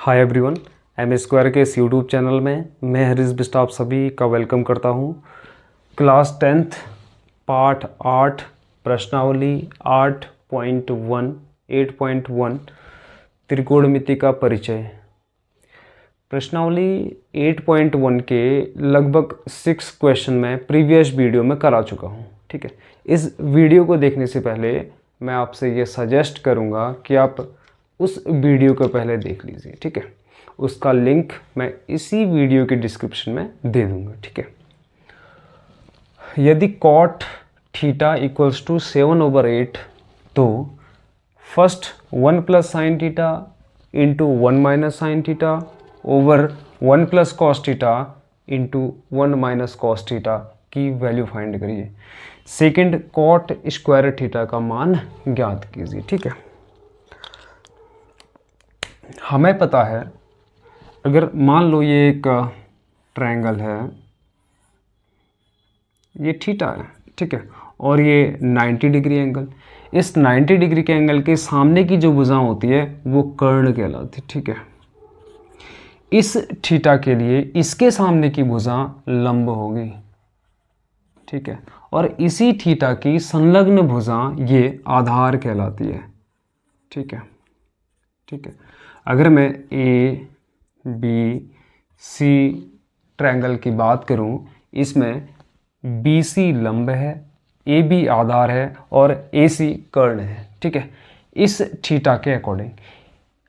Hi everyone, M square के इस YouTube channel में मैं हरीश बिष्ट आप सभी का वेलकम करता हूं। क्लास 10th पाठ 8 प्रश्नावली 8.1 त्रिकोणमिति का परिचय। प्रश्नावली 8.1 के लगभग 6 क्वेश्चन मैं प्रीवियस वीडियो में करा चुका हूं। ठीक है, इस वीडियो को देखने से पहले मैं आपसे ये सजेस्ट करूंगा कि आप उस वीडियो को पहले देख लीजिए। ठीक है, उसका लिंक मैं इसी वीडियो के डिस्क्रिप्शन में दे दूंगा। ठीक है, यदि cot थीटा इक्वल्स टू 7/8 तो first 1 plus sine theta into 1 minus sine theta over 1 plus cos theta into 1 minus cos theta की वैल्यू फाइंड करिए। सेकंड cot स्क्वायर थीटा का मान ज्ञात कीजिए। ठीक है, हमें पता है अगर मान लो ये एक ट्रायंगल है, ये थीटा है। ठीक है, और ये 90 डिग्री एंगल, इस 90 डिग्री के एंगल के सामने की जो भुजा होती है वो कर्ण कहलाती है। ठीक है, इस थीटा के लिए इसके सामने की भुजा लंब होगी। ठीक है, और इसी थीटा की संलग्न भुजा ये आधार कहलाती है। ठीक है, ठीक है, अगर मैं ए बी सी ट्रायंगल की बात करूं, इसमें बी सी लंब है, ए बी आधार है और ए सी कर्ण है। ठीक है, इस थीटा के अकॉर्डिंग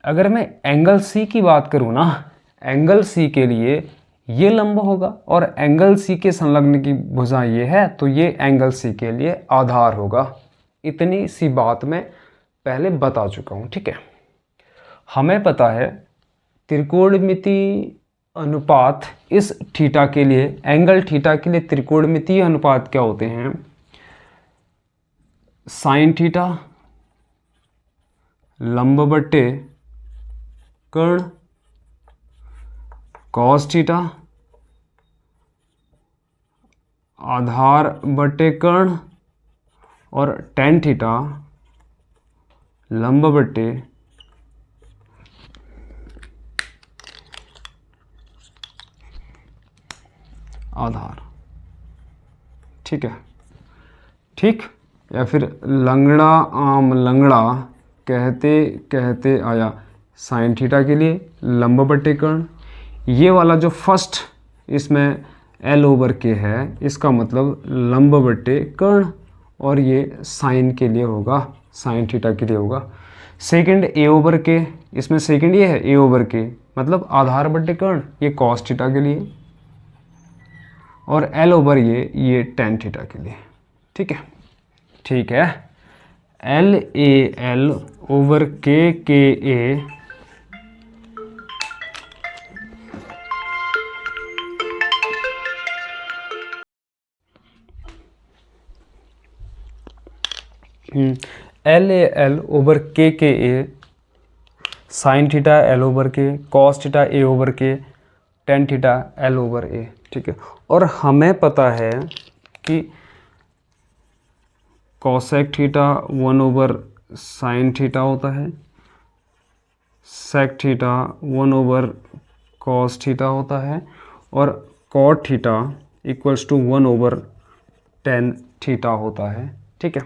अगर मैं एंगल सी की बात करूं ना, एंगल सी के लिए ये लंब होगा और एंगल सी के संलग्न की भुजा ये है, तो ये एंगल सी के लिए आधार होगा। इतनी सी बात मैं पहले बता चुका हूं। ठीक है, हमें पता है त्रिकोणमिति अनुपात इस थीटा के लिए, एंगल थीटा के लिए त्रिकोणमितीय अनुपात क्या होते हैं? साइन थीटा लंब बट्टे कर्ण, कॉस थीटा आधार बट्टे कर्ण और टेन थीटा लंब बट्टे आधार। ठीक है, ठीक, या फिर लंगड़ा आम लंगड़ा कहते कहते आया। साइन थीटा के लिए लंब बट्टे कर्ण, ये वाला जो फर्स्ट इसमें L ओवर के है, इसका मतलब लंब बट्टे कर्ण, और ये साइन के लिए होगा, साइन थीटा के लिए होगा। सेकंड A ओवर के, इसमें सेकंड ये है A ओवर के मतलब आधार बट्टे कर्ण, ये कॉस थीटा के लिए, और L ओवर ये टेन थीटा के लिए। ठीक है, ठीक है, LAL over KA LAL over KA sine theta L over K, cos theta A over K, tan theta L over A। ठीक है, और हमें पता है कि cosec theta 1 over sine theta होता है, sec theta 1 over cos theta होता है, और cot theta equals to 1 over tan theta होता है। ठीक है,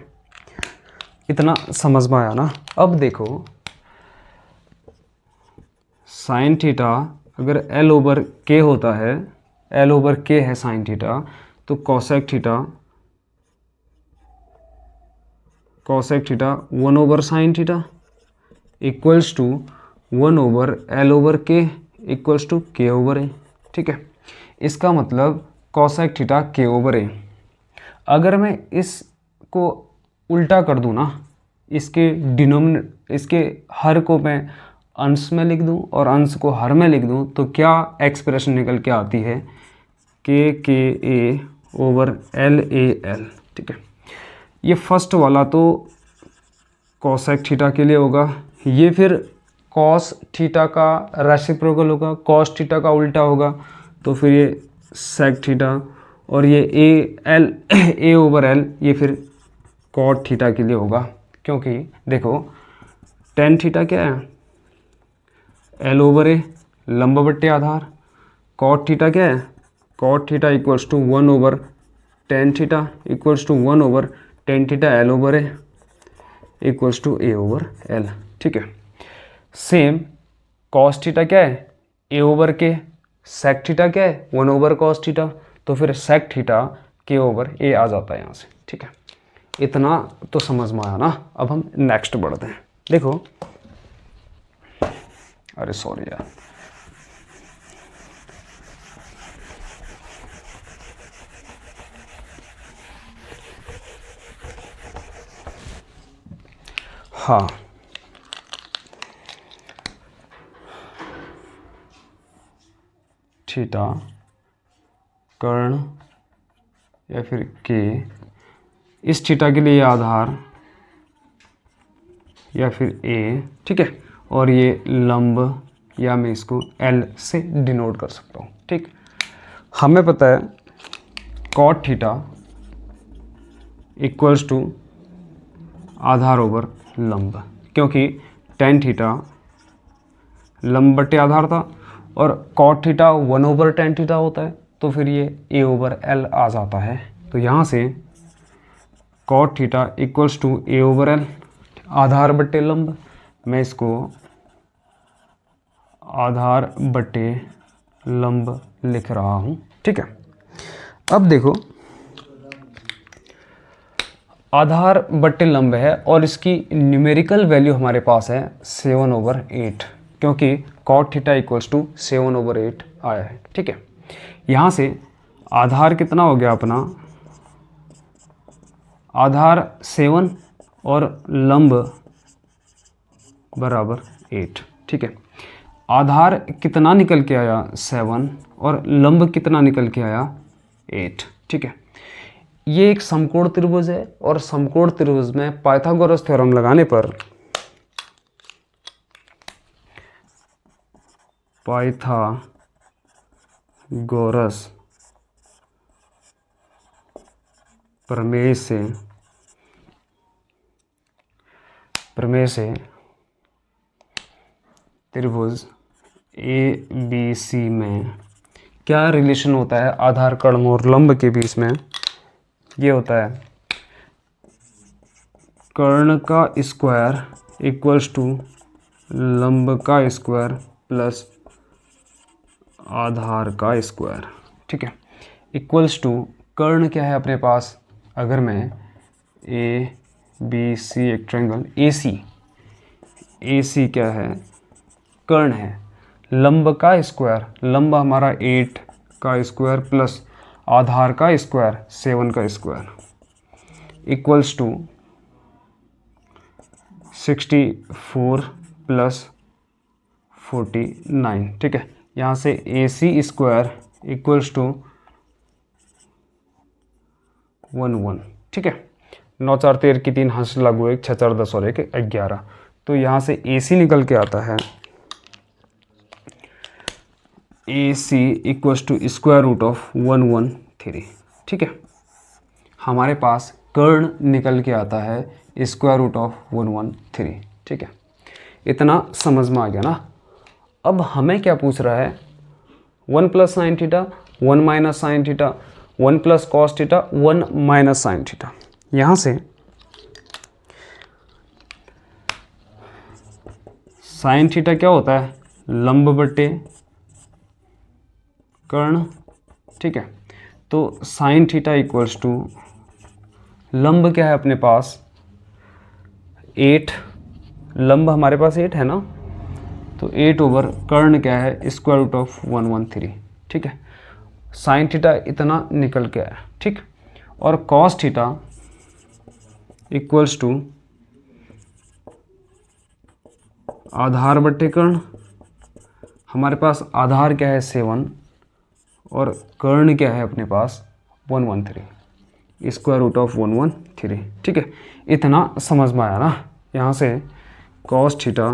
इतना समझ में आया ना? अब देखो, साइन थीटा अगर L ओवर के होता है, L ओवर के है साइन थीटा, तो cosec theta 1 over sine theta equals to 1 over L over K equals to K over A. ठीक है, इसका मतलब cosec theta K over A. अगर मैं इसको उल्टा कर दूँ ना, इसके हर को मैं अंश में लिख दूं और अंश को हर में लिख दूं, तो क्या एक्सप्रेशन निकल के आती है? KA over LAL। ठीक है, ये फर्स्ट वाला तो कॉसेक थीटा के लिए होगा, ये फिर कॉस थीटा का रेसिप्रोकल होगा, कॉस थीटा का उल्टा होगा, तो फिर ये सेक थीटा, और ये A ओवर L ये फिर कॉट थीटा के लिए होगा। क्योंकि देखो टेन थीटा क्या है? एल ओवर ए लंब बट्टे आधार, कॉट थीटा क्या है, cot theta equals to 1 over tan theta equals to 1 over tan theta L over A equals to A over L. ठीक है, सेम कॉस थीटा क्या है, ए ओवर के, सेक थीटा क्या है 1 ओवर कॉस थीटा, तो फिर सेक थीटा के ओवर ए आ जाता है यहाँ से। ठीक है, इतना तो समझ में आया ना। अब हम नेक्स्ट बढ़ते हैं। देखो, अरे सॉरी यार, हाँ थीटा कर्ण या फिर के, इस थीटा के लिए आधार या फिर ए, ठीक है, और ये लंब या मैं इसको एल से डिनोट कर सकता हूँ। ठीक, हमें पता है कॉट थीटा इक्वल्स टू आधार ओवर लंब, क्योंकि टेन थीटा लंब बटे आधार था और cot theta 1 over tan theta होता है, तो फिर ये ए ओवर एल आ जाता है। तो यहाँ से cot theta equals to A over l आधार बट्टे लंब, मैं इसको आधार बट्टे लंब लिख रहा हूँ। ठीक है, अब देखो आधार बट्टे लंब है और इसकी न्यूमेरिकल वैल्यू हमारे पास है 7 ओवर 8, क्योंकि cot theta equals to 7 over 8 आया है। ठीक है, यहाँ से आधार कितना हो गया अपना, आधार 7 और लंब बराबर 8। ठीक है, आधार कितना निकल के आया 7 और लंब कितना निकल के आया 8। ठीक है, ये एक समकोण त्रिभुज है और समकोण त्रिभुज में पाइथागोरस थ्योरम लगाने पर पाइथागोरस प्रमेय से त्रिभुज ए बी सी में क्या रिलेशन होता है आधार कर्ण और लंब के बीच में, ये होता है कर्ण का स्क्वायर इक्वल्स टू लंब का स्क्वायर प्लस आधार का स्क्वायर। ठीक है, इक्वल्स टू कर्ण क्या है अपने पास, अगर मैं ए बी सी एक ट्रायंगल ए सी क्या है कर्ण है, लंब का स्क्वायर, लंब हमारा 8 का स्क्वायर प्लस आधार का स्क्वायर 7 का स्क्वायर इक्वल्स टू 64 प्लस 49। ठीक है, यहाँ से ए सी स्क्वायर इक्वल्स टू 11। ठीक है, 9 4 13 की 3 हंस लागू 1 6 4 10 और 1 11, तो यहाँ से ए सी निकल के आता है A C equals to square root of 113। ठीक है, हमारे पास कर्ण निकल के आता है स्क्वायर रूट ऑफ 113। ठीक है, इतना समझ में आ गया ना। अब हमें क्या पूछ रहा है, 1 plus sine theta 1 minus sine theta 1 plus cos theta 1 minus sine theta. यहाँ से साइन थीटा क्या होता है, लंब बटे कर्ण। ठीक है, तो साइन थीटा इक्वल्स टू लंब क्या है अपने पास 8, लंब हमारे पास 8 है ना, तो 8 ओवर कर्ण क्या है स्क्वायर रूट ऑफ 113। ठीक है, साइन थीटा इतना निकल के आया। ठीक, और कॉस थीटा इक्वल्स टू आधार बट्टे कर्ण, हमारे पास आधार क्या है 7 और कर्ण क्या है अपने पास 113 स्क्वायर रूट ऑफ 113। ठीक है, इतना समझ में आया ना। यहाँ से cos theta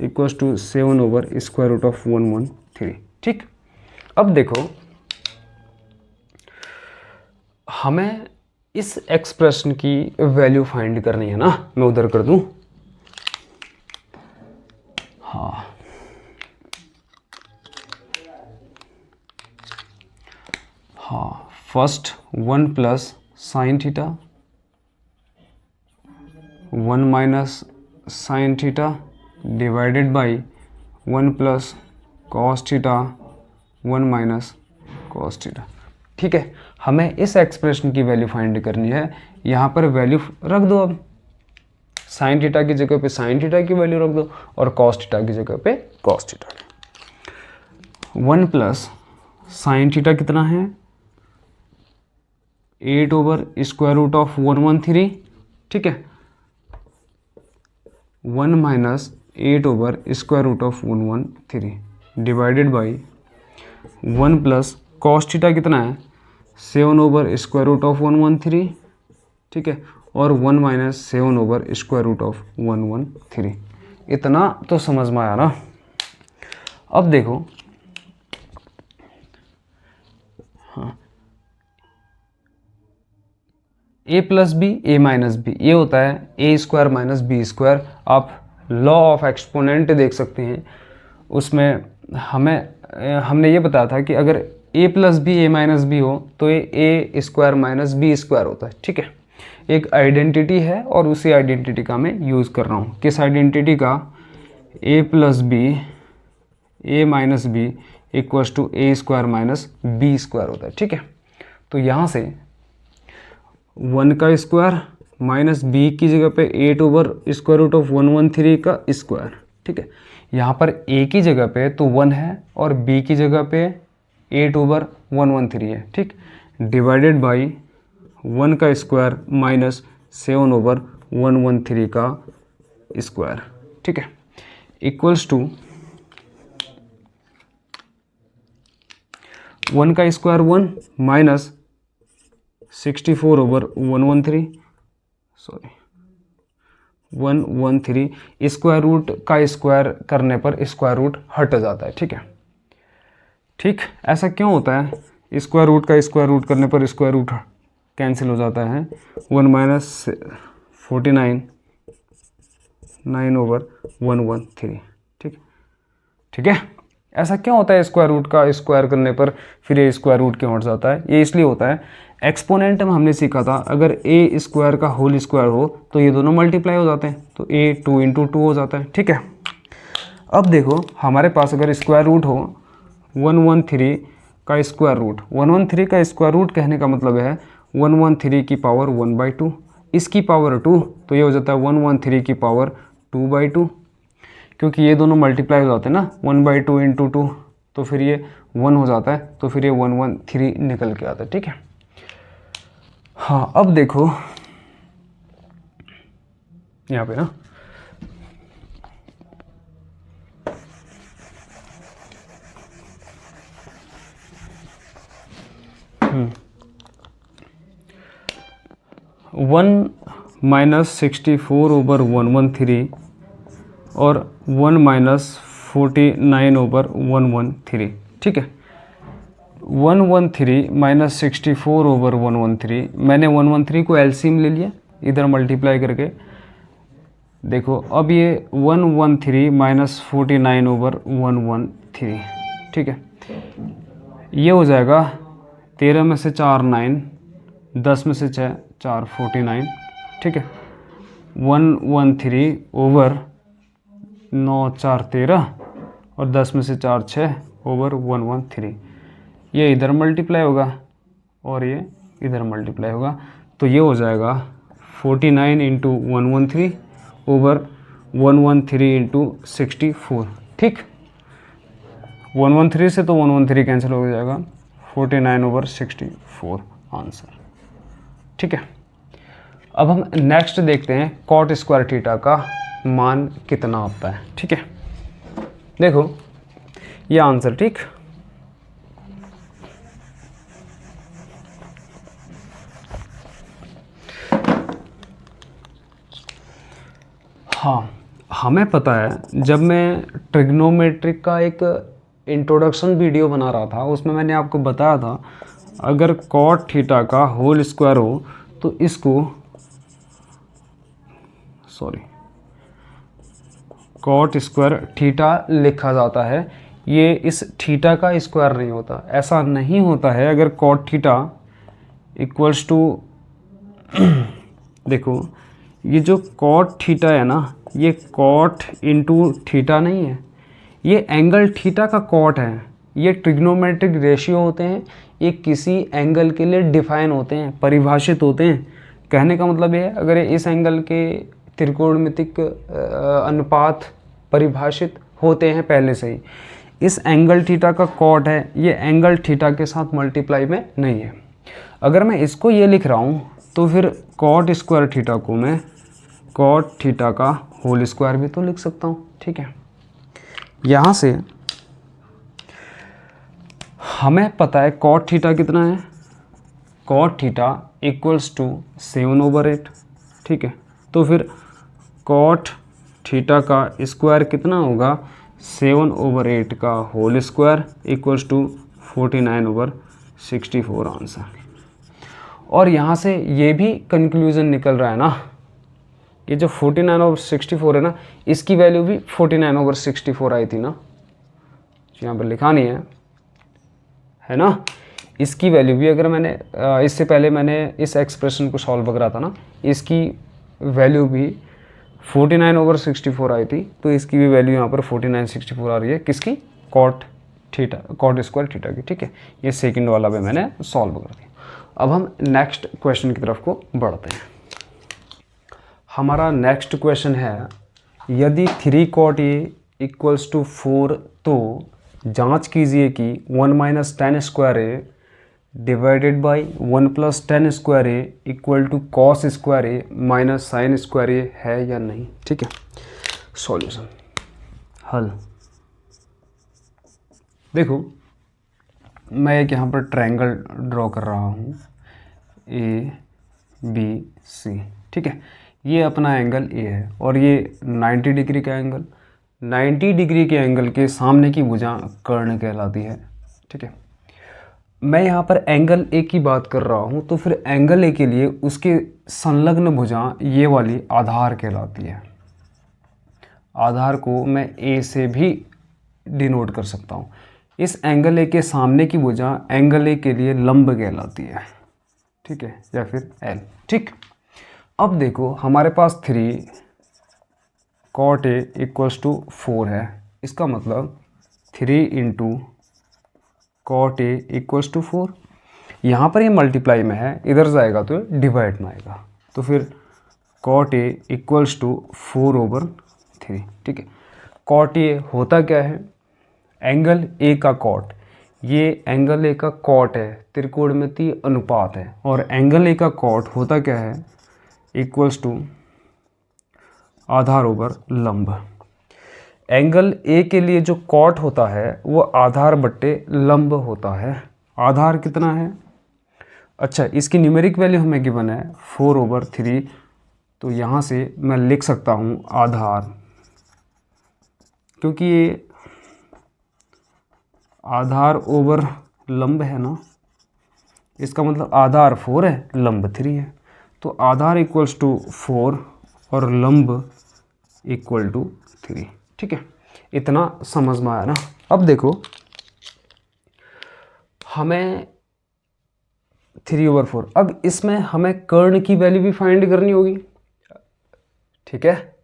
equals to 7 over square root of 113। ठीक, अब देखो हमें इस एक्सप्रेशन की वैल्यू फाइंड करनी है ना, मैं उधर कर दूं। हाँ, first 1 plus sine theta 1 minus sine theta divided by 1 plus cos theta 1 minus cos theta. ठीक है, हमें इस एक्सप्रेशन की वैल्यू फाइंड करनी है। यहाँ पर वैल्यू रख दो, अब साइन थीटा की जगह पे साइन थीटा की वैल्यू रख दो और कॉस थीटा की जगह पे cos theta. 1 plus sine theta कितना है 8 ओवर स्क्वायर रूट ऑफ 113। ठीक है, 1 minus 8 over square root of 113 divided by 1 plus cos theta कितना है 7 ओवर स्क्वायर रूट ऑफ 113। ठीक है, और 1 minus 7 over square root of 113। इतना तो समझ में आया ना। अब देखो, हाँ, ए plus b a minus B, ये होता है ए स्क्वायर माइनस बी स्क्वायर। आप लॉ ऑफ एक्सपोनेंट देख सकते हैं, उसमें हमने ये बताया था कि अगर ए plus b a minus B हो तो ये ए स्क्वायर माइनस बी स्क्वायर होता है। ठीक है, एक आइडेंटिटी है और उसी आइडेंटिटी का मैं यूज़ कर रहा हूँ। किस आइडेंटिटी का? A plus b a minus b equals to a square minus b square होता है। ठीक है, तो यहाँ से 1 का स्क्वायर माइनस बी की जगह पे 8 ओवर स्क्वायर रूट ऑफ 113 का स्क्वायर। ठीक है, यहाँ पर ए की जगह पे तो 1 है और बी की जगह पे 8 ओवर 113 है। ठीक, डिवाइडेड बाई 1 का स्क्वायर माइनस 7 ओवर 113 का स्क्वायर। ठीक है, इक्वल्स टू 1 का square 1 minus 64 over 113 square root का स्क्वायर करने पर स्क्वायर रूट हट जाता है। ठीक है, ठीक, ऐसा क्यों होता है? स्क्वायर रूट का स्क्वायर रूट करने पर स्क्वायर रूट कैंसिल हो जाता है। 1 माइनस 49 9 ओवर 113। ठीक, ठीक है, ऐसा क्यों होता है? स्क्वायर रूट का स्क्वायर करने पर फिर ये स्क्वायर रूट क्यों हट जाता है? ये इसलिए होता है, एक्सपोनेंट में हमने सीखा था अगर ए स्क्वायर का होल स्क्वायर हो तो ये दोनों मल्टीप्लाई हो जाते हैं, तो ए 2 इंटू 2 हो जाता है। ठीक है, अब देखो हमारे पास अगर स्क्वायर रूट हो 113 का स्क्वायर रूट, 113 का स्क्वायर रूट कहने का मतलब है 113 की पावर 1/2, इसकी पावर 2, तो ये हो जाता है 113 की पावर 2/2, क्योंकि ये दोनों मल्टीप्लाई हो जाते हैं ना, 1/2 इंटू 2, तो फिर ये 1 हो जाता है, तो फिर ये 113 निकल के आता है। ठीक है, हाँ, अब देखो यहाँ पे ना 1 माइनस 64 ओवर 113 और 1 माइनस 49 ओवर 113। ठीक है, 113 माइनस 64 ओवर 113, मैंने 113 को एलसीएम ले लिया इधर मल्टीप्लाई करके। देखो अब ये 113 माइनस 49 ओवर 113। ठीक है, ये हो जाएगा 13 में से 4 9, 10 में से 6 4 49। ठीक है, 113 ओवर 9 4 13 और 10 में से 4 6 ओवर 113। ये इधर मल्टीप्लाई होगा और ये इधर मल्टीप्लाई होगा, तो ये हो जाएगा 49 इंटू 113 ओवर 113 इंटू 64। ठीक, 113 से तो 113 कैंसिल हो जाएगा, 49 ओवर 64 आंसर। ठीक है, अब हम नेक्स्ट देखते हैं कॉट स्क्वायर थीटा का मान कितना होता है। ठीक है, देखो ये आंसर। ठीक, हाँ, हमें पता है जब मैं ट्रिग्नोमेट्रिक का एक इंट्रोडक्शन वीडियो बना रहा था उसमें मैंने आपको बताया था अगर कॉट थीटा का होल स्क्वायर हो तो इसको कॉट स्क्वायर थीटा लिखा जाता है। ये इस थीटा का स्क्वायर नहीं होता, ऐसा नहीं होता है। अगर कॉट थीटा इक्वल्स टू देखो ये जो कॉट थीटा है ना, ये कॉट इंटू थीटा नहीं है, ये एंगल थीटा का कॉट है। ये ट्रिग्नोमेट्रिक रेशियो होते हैं, ये किसी एंगल के लिए डिफाइन होते हैं, परिभाषित होते हैं। कहने का मतलब ये है, अगर इस एंगल के त्रिकोणमितिक अनुपात परिभाषित होते हैं पहले से ही। इस एंगल थीटा का कॉट है, ये एंगल थीटा के साथ मल्टीप्लाई में नहीं है। अगर मैं इसको ये लिख रहा हूँ तो फिर कॉट स्क्वायर थीटा को मैं कॉट थीटा का होल स्क्वायर भी तो लिख सकता हूँ। ठीक है, यहाँ से हमें पता है कॉट थीटा कितना है, कॉट थीटा इक्वल्स टू 7/8। ठीक है, तो फिर कॉट थीटा का स्क्वायर कितना होगा, 7/8 का whole square equals to 49/64 answer. और यहाँ से ये भी कंक्लूजन निकल रहा है ना, ये जो 49/64 है ना, इसकी वैल्यू भी 49/64 आई थी ना, यहाँ पर लिखा नहीं है ना। इसकी वैल्यू भी, अगर मैंने इससे पहले मैंने इस एक्सप्रेशन को सॉल्व करा था ना, इसकी वैल्यू भी 49/64 आई थी, तो इसकी भी वैल्यू यहाँ पर 49/64 आ रही है। किसकी, cot theta, cot square theta की। ठीक है, ये सेकंड वाला भी मैंने सॉल्व कर दिया। अब हम नेक्स्ट क्वेश्चन की तरफ को बढ़ते हैं। हमारा नेक्स्ट क्वेश्चन है, यदि 3 cot A इक्वल्स टू 4 तो जांच कीजिए कि 1 - tan square A divided by 1 + tan square A equal to cos square A minus sine square A है या नहीं। ठीक है, सॉल्यूशन, हल। देखो मैं एक यहाँ पर ट्रायंगल ड्रॉ कर रहा हूँ, ABC। ठीक है, ये अपना एंगल A है और ये 90 डिग्री का एंगल, 90 डिग्री के एंगल के सामने की भुजा कर्ण कहलाती है। ठीक है, मैं यहाँ पर एंगल A की बात कर रहा हूँ, तो फिर एंगल A के लिए उसके संलग्न भुजा ये वाली आधार कहलाती है। आधार को मैं A से भी डिनोट कर सकता हूँ। इस एंगल A के सामने की भुजा एंगल A के लिए लंब कहलाती है। ठीक है, या फिर L। ठीक, अब देखो हमारे पास 3 cot A इक्वल्स टू 4 है, इसका मतलब 3 × cot A इक्वल्स टू 4। यहाँ पर ये मल्टीप्लाई में है, इधर जाएगा तो डिवाइड में आएगा, तो फिर cot A इक्वल्स टू 4/3। ठीक है, cot A होता क्या है, एंगल A का cot, ये एंगल A का cot है, त्रिकोणमितीय अनुपात है, और एंगल A का cot होता क्या है, इक्वल्स टू आधार ओवर लंब। एंगल A के लिए जो cot होता है वो आधार बट्टे लंब होता है। आधार कितना है, अच्छा इसकी न्यूमेरिक वैल्यू हमें गिवन है 4/3, तो यहाँ से मैं लिख सकता हूँ आधार, क्योंकि ये आधार ओवर लंब है ना, इसका मतलब आधार 4 है, लंब 3 है, तो आधार इक्वल्स टू 4 और लंब इक्वल टू 3। ठीक है, इतना समझ में आया ना। अब देखो हमें 3/4, अब इसमें हमें कर्ण की वैल्यू भी फाइंड करनी होगी। ठीक है,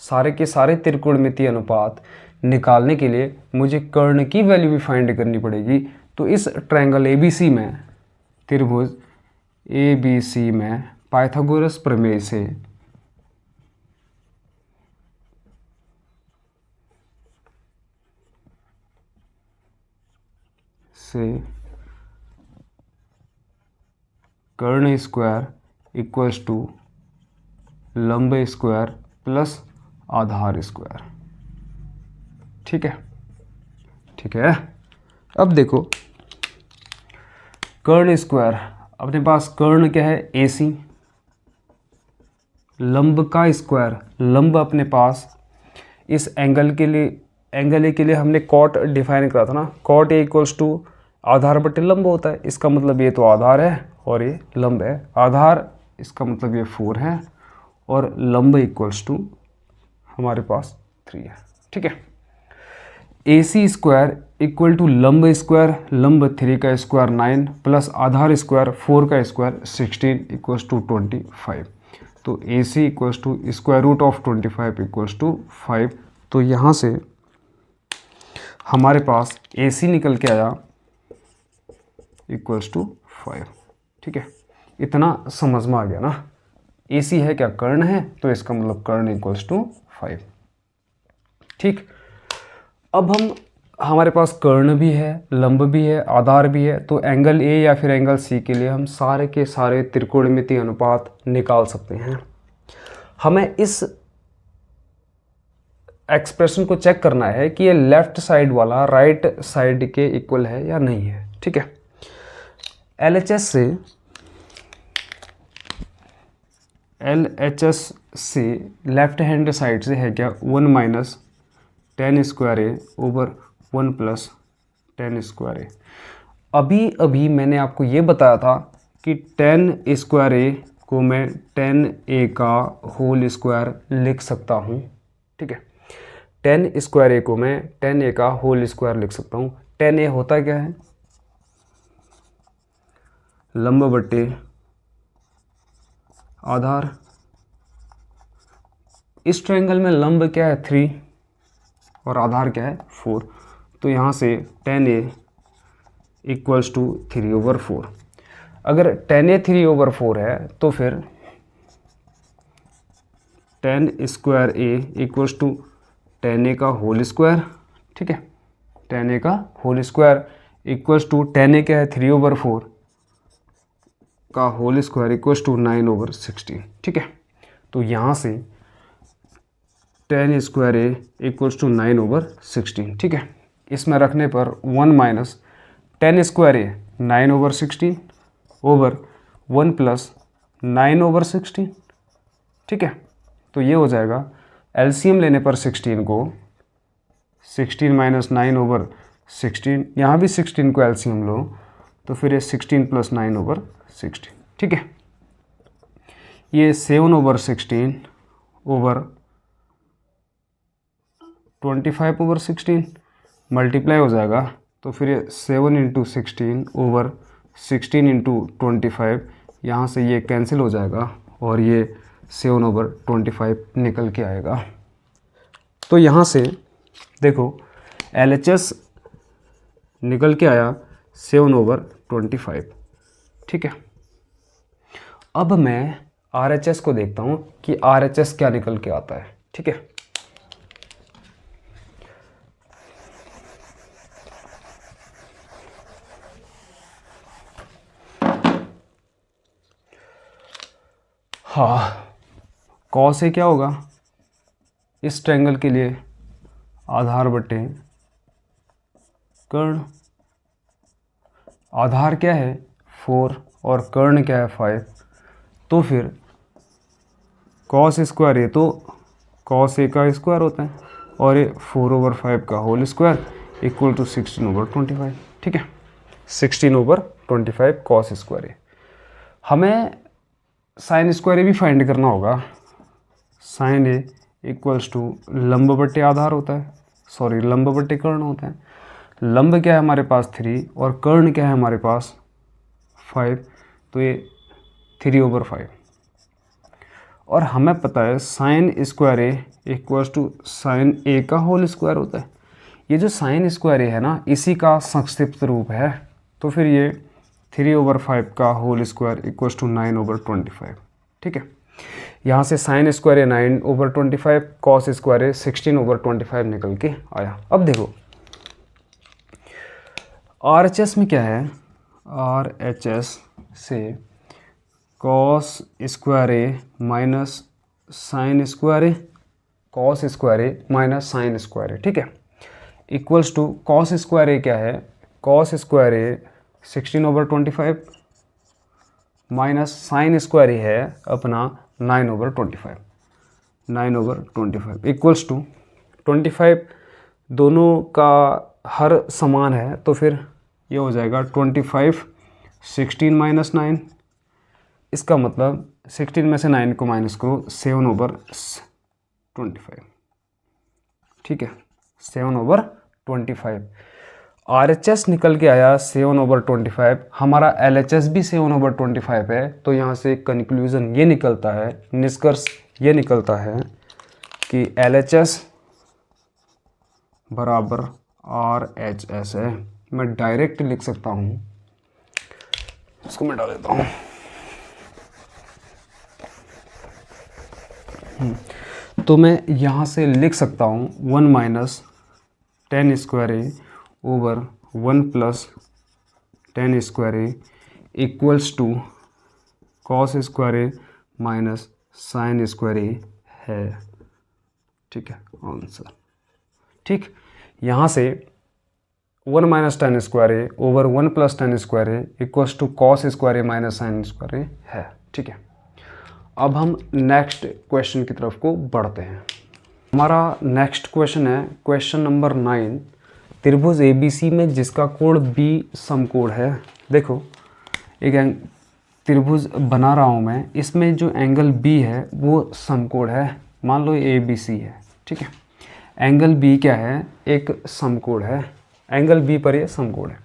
सारे के सारे त्रिकोणमितीय अनुपात निकालने के लिए मुझे कर्ण की वैल्यू भी फाइंड करनी पड़ेगी। तो इस ट्रायंगल ABC में, त्रिभुज ABC में पाइथागोरस प्रमेय से कर्ण स्क्वायर इक्वल्स टू लंब स्क्वायर प्लस आधार स्क्वायर। ठीक है, ठीक है। अब देखो कर्ण स्क्वायर, अपने पास कर्ण क्या है, AC, लंब का स्क्वायर, लंब अपने पास इस एंगल के लिए, एंगल A के लिए हमने कॉट डिफाइन करा था ना, कॉट A इक्वल्स टू आधार बटे लंब होता है। इसका मतलब ये तो आधार है और ये लंब है। आधार इसका मतलब ये 4 है और लंब इक्वल्स टू हमारे पास 3 है। ठीक है, A C square equal to लंब स्क्वायर, लंब 3 का स्क्वायर 9 प्लस आधार स्क्वायर 4 का स्क्वायर 16 इक्वल्स टू 25। तो A C equals to square root of 25 equals to 5। तो यहाँ से हमारे पास ए सी निकल के आया इक्वल्स टू 5। ठीक है, इतना समझ में आ गया ना। ए सी है क्या, कर्ण है, तो इसका मतलब कर्ण इक्वल्स टू 5। ठीक, अब हमारे पास कर्ण भी है, लंब भी है, आधार भी है, तो एंगल ए या फिर एंगल सी के लिए हम सारे के सारे त्रिकोणमितीय अनुपात निकाल सकते हैं। हमें इस एक्सप्रेशन को चेक करना है कि ये लेफ्ट साइड वाला राइट साइड के इक्वल है या नहीं है। ठीक है, LHS से लेफ्ट हैंड साइड से है क्या 1 माइनस tan square A over 1 plus ten square ए। अभी मैंने आपको ये बताया था कि टेन स्क्वायर ए को मैं टेन ए का होल स्क्वायर लिख सकता हूँ। ठीक है, टेन स्क्वायर ए को मैं टेन ए का होल स्क्वायर लिख सकता हूँ। टेन ए होता क्या है, लंब बट्टे आधार। इस ट्रायंगल में लंब क्या है 3 और आधार क्या है 4। तो यहाँ से टेन ए इक्वल्स टू 3/4। अगर टेन ए 3/4 है तो फिर tan square A equals to tan A का होल स्क्वायर। ठीक है, टेन ए का whole square equals to tan A क्या है 3/4 का होल स्क्वायर इक्वल्स टू 9/16। ठीक है, तो यहाँ से tan square A equals to 9/16। ठीक है, इसमें रखने पर 1 माइनस tan square A 9/16 over 1 plus 9/16। ठीक है, तो ये हो जाएगा एलसीएम लेने पर 16 को 16 माइनस 9/16, यहाँ भी 16 को एलसीएम लो तो फिर ये 16 प्लस 9/16। ठीक है, ये 7/16 ओवर 25/16 मल्टीप्लाई हो जाएगा। तो फिर ये 7 इंटू 16 ओवर 16 इंटू 25, यहाँ से ये कैंसिल हो जाएगा और ये 7/25 निकल के आएगा। तो यहाँ से देखो LHS निकल के आया 7/25। ठीक है, अब मैं RHS को देखता हूँ कि RHS क्या निकल के आता है। ठीक है, हाँ, कॉस ए क्या होगा इस ट्रायंगल के लिए, आधार बटे कर्ण। आधार क्या है 4 और कर्ण क्या है 5। तो फिर कॉस स्क्वायर ए तो कॉस ए का स्क्वायर होता है और ये 4/5 का होल स्क्वायर इक्वल टू 16/25। ठीक है, 16/25 कॉस स्क्वायर ए। हमें साइन स्क्वायर ए भी फाइंड करना होगा। साइन ए इक्वल्स टू लंब बट्टे आधार होता है, सॉरी लंब बट्टे कर्ण होता है। लंब क्या है हमारे पास 3 और कर्ण क्या है हमारे पास 5, तो ये 3/5। और हमें पता है sine square A equals to sine A का होल स्क्वायर होता है। ये जो साइन स्क्वायर ए है ना, इसी का संक्षिप्त रूप है। तो फिर ये 3/5 का होल स्क्वायर इक्वल्स टू 9/25। ठीक है, यहाँ से साइन स्क्वायर ए 9/25, कॉस स्क्वायर ए 16/25 निकल के आया। अब देखो RHS में क्या है, RHS से cos square A minus sine square A, cos square A minus sine square ए। ठीक है, इक्वल्स टू कॉस स्क्वायर ए क्या है, cos square A 16/25 minus sine square A है अपना 9/25, 9/25 इक्वल्स टू 25। दोनों का हर समान है तो फिर ये हो जाएगा 25 16 माइनस 9। इसका मतलब 16 में से 9 को माइनस करो 7/25। ठीक है, 7/25। 25। RHS निकल के आया 7/25, हमारा LHS भी 7/25 है। तो यहाँ से कंक्लूज़न ये निकलता है, निष्कर्ष ये निकलता है कि LHS बराबर RHS है। मैं डायरेक्ट लिख सकता हूँ, इसको मैं डाल देता हूँ। तो मैं यहाँ से लिख सकता हूँ 1 minus tan square A over 1 plus tan square A equals to cos square A minus sine square A है। ठीक है, आंसर। ठीक, यहाँ से 1 minus tan square A over 1 plus tan square A equals to cos square A minus sine square A है। ठीक है, अब हम नेक्स्ट क्वेश्चन की तरफ को बढ़ते हैं। हमारा नेक्स्ट क्वेश्चन है क्वेश्चन नंबर 9। त्रिभुज ABC में जिसका कोण B समकोण है। देखो, एक त्रिभुज बना रहा हूँ मैं, इसमें जो एंगल B है वो समकोण है। मान लो ABC है। ठीक है, एंगल B क्या है? एक समकोण है। एंगल B पर ये समकोण है।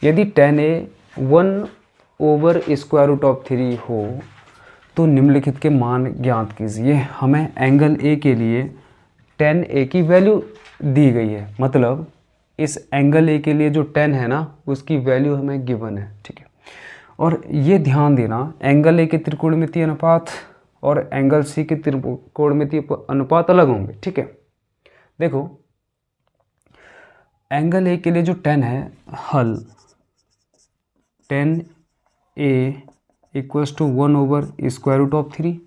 यदि tan A 1/√3 हो तो निम्नलिखित के मान ज्ञात कीजिए। हमें एंगल A के लिए tan A की वैल्यू दी गई है, मतलब इस एंगल A के लिए जो tan है ना, उसकी वैल्यू हमें गिवन है। ठीक है, और ये ध्यान देना, एंगल A के त्रिकोणमितीय अनुपात और एंगल C के त्रिकोणमितीय अनुपात अलग होंगे। ठीक है, देखो एंगल A के लिए जो tan है, हल tan A equals to 1/√3।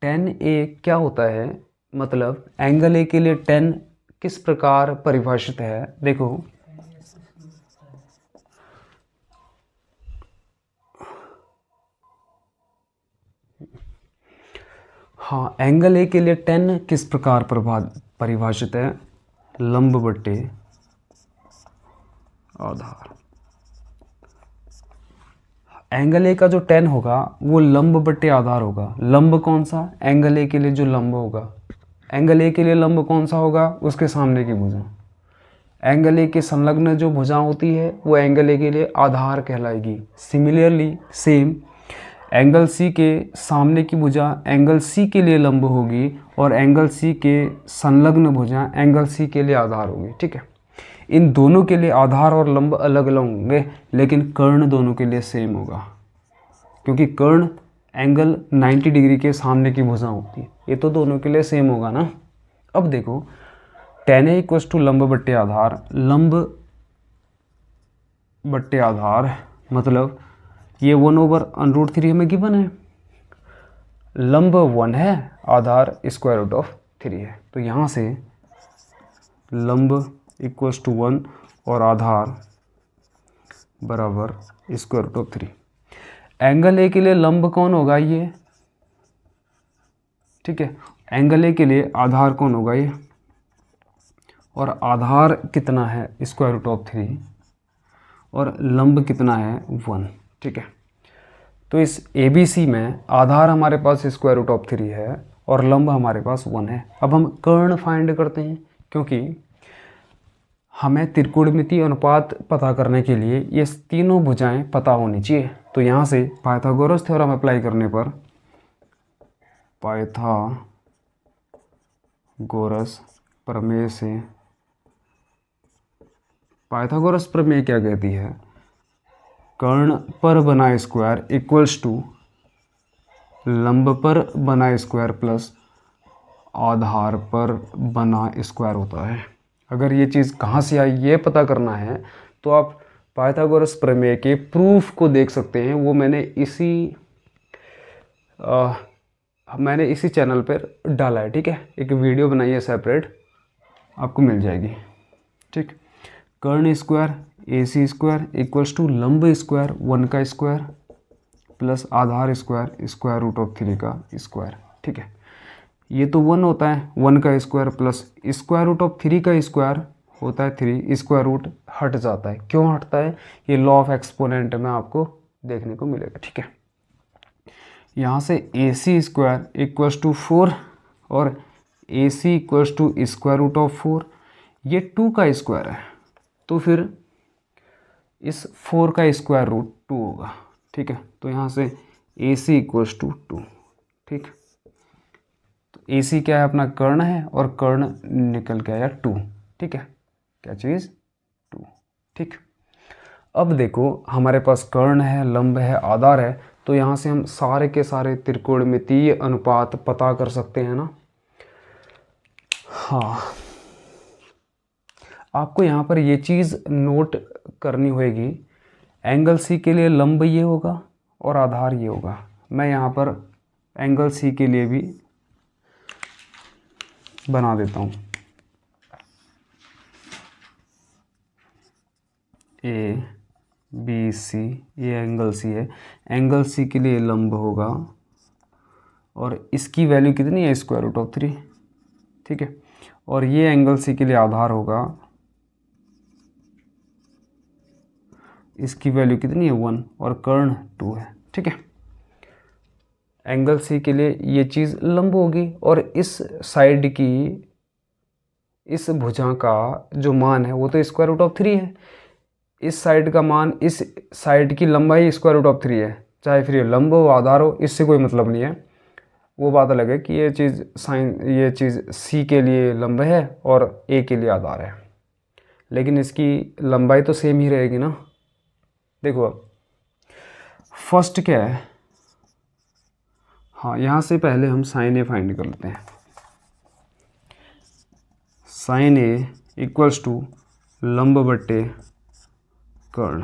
tan A क्या होता है, मतलब एंगल A के लिए tan किस प्रकार परिभाषित है? देखो, हाँ, एंगल A के लिए tan किस प्रकार परिभाषित है? लंब बटे आधार। एंगल A का जो tan होगा वो लंब बटे आधार होगा। लंब कौन सा? एंगल A के लिए जो लंब होगा, एंगल A के लिए लंब कौन सा होगा? उसके सामने की भुजा। एंगल A के संलग्न जो भुजा होती है वो एंगल A के लिए आधार कहलाएगी। सिमिलरली सेम एंगल C के सामने की भुजा एंगल C के लिए लंब होगी और एंगल C के संलग्न भुजा एंगल C के लिए आधार होगी। ठीक है, इन दोनों के लिए आधार और लंब अलग अलग होंगे, लेकिन कर्ण दोनों के लिए सेम होगा, क्योंकि कर्ण एंगल 90 डिग्री के सामने की भुजा होती है। ये तो दोनों के लिए सेम होगा ना। अब देखो, tan A इक्वल्स टू लंब बट्टे आधार। लंब बट्टे आधार मतलब ये 1/√3 हमें गिवन है। लंब 1 है, आधार √3 है। तो यहाँ से लंब इक्वल्स टू 1 और आधार बराबर √3। एंगल A के लिए लंब कौन होगा? ये। ठीक है, एंगल A के लिए आधार कौन होगा? ये। और आधार कितना है? √3 और लंब कितना है? 1। ठीक है, तो इस ABC में आधार हमारे पास √3 है और लंब हमारे पास 1 है। अब हम कर्ण फाइंड करते हैं, क्योंकि हमें त्रिकोणमितीय अनुपात पता करने के लिए ये तीनों भुजाएं पता होनी चाहिए। तो यहाँ से पाइथागोरस थ्योरम अप्लाई करने पर पाइथागोरस प्रमेय से, पाइथागोरस प्रमेय क्या कहती है? कर्ण पर बना स्क्वायर इक्वल्स टू लंब पर बना स्क्वायर प्लस आधार पर बना स्क्वायर होता है। अगर ये चीज़ कहाँ से आई ये पता करना है तो आप पाइथागोरस प्रमेय के प्रूफ को देख सकते हैं। वो मैंने इसी चैनल पर डाला है। ठीक है, एक वीडियो बनाई है सेपरेट, आपको मिल जाएगी। ठीक, कर्ण square AC square equals to लंब स्क्वायर 1 का स्क्वायर प्लस आधार स्क्वायर √3 का स्क्वायर। ठीक है, ये तो 1 होता है, 1 का स्क्वायर प्लस √3 का स्क्वायर होता है 3, स्क्वायर रूट हट जाता है। क्यों हटता है? ये लॉ ऑफ एक्सपोनेंट में आपको देखने को मिलेगा। ठीक है, यहाँ से AC स्क्वायर इक्वल्स टू 4 और AC इक्वल्स टू √4, ये 2 का स्क्वायर है, तो फिर इस 4 का स्क्वायर रूट 2 होगा, ठीक है। तो यहाँ से ए सी इक्वल्स टू 2, ठीक। तो ए सी क्या है, अपना कर्ण है, और कर्ण निकल के आया 2, ठीक है। क्या चीज़, 2, ठीक। अब देखो हमारे पास कर्ण है, लंब है, आधार है, तो यहाँ से हम सारे के सारे त्रिकोणमितीय अनुपात पता कर सकते हैं ना। हाँ, आपको यहाँ पर ये चीज़ नोट करनी होगी, एंगल सी के लिए लंब ये होगा और आधार ये होगा। मैं यहाँ पर एंगल सी के लिए भी बना देता हूँ, ए बी सी, ये एंगल सी है, एंगल सी के लिए लंब होगा और इसकी वैल्यू कितनी है, स्क्वायर रूट ऑफ 3, ठीक है। और ये एंगल सी के लिए आधार होगा, इसकी वैल्यू कितनी है 1 और कर्ण 2 है, ठीक है। एंगल सी के लिए ये चीज़ लंब होगी और इस साइड की, इस भुजा का जो मान है वो तो स्क्वायर रूट ऑफ 3 है। इस साइड का मान, इस साइड की लंबाई स्क्वायर रूट ऑफ 3 है, चाहे फिर ये लंब हो आधार हो, इससे कोई मतलब नहीं है। वो बात अलग है कि ये चीज़ ये चीज़ सी के लिए लंब है और ए के लिए आधार है, लेकिन इसकी लंबाई तो सेम ही रहेगी ना। देखो अब फर्स्ट क्या है, हाँ यहाँ से पहले हम साइन ए फाइंड कर लेते हैं। साइन ए इक्वल्स टू लंब बट्टे कर्ण।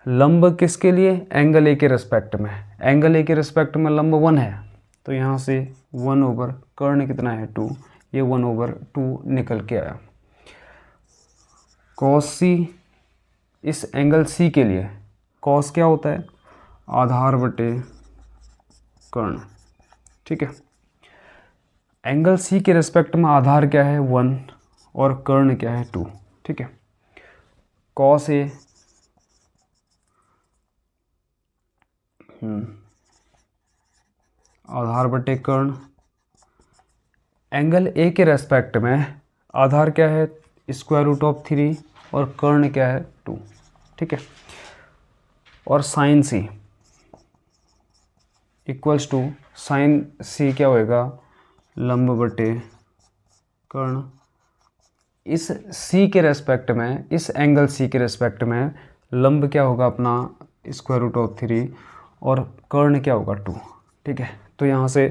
लंब किसके लिए, एंगल ए के रेस्पेक्ट में, एंगल ए के रेस्पेक्ट में लंब 1 है, तो यहाँ से 1 ओवर कर्ण कितना है 2, ये 1 ओवर 2 निकल के आया। कॉस सी, इस एंगल सी के लिए कॉस क्या होता है, आधार बटे कर्ण, ठीक है। एंगल सी के रेस्पेक्ट में आधार क्या है 1 और कर्ण क्या है 2, ठीक है। कॉस ए आधार बटे कर्ण, एंगल ए के रेस्पेक्ट में आधार क्या है स्क्वायर रूट ऑफ 3 और कर्ण क्या है 2, ठीक है। और sine C equals to, sine C क्या होएगा, लंब बटे कर्ण। इस सी के रेस्पेक्ट में, इस एंगल सी के रेस्पेक्ट में लंब क्या होगा अपना स्क्वायर रूट ऑफ 3 और कर्ण क्या होगा 2, ठीक है। तो यहाँ से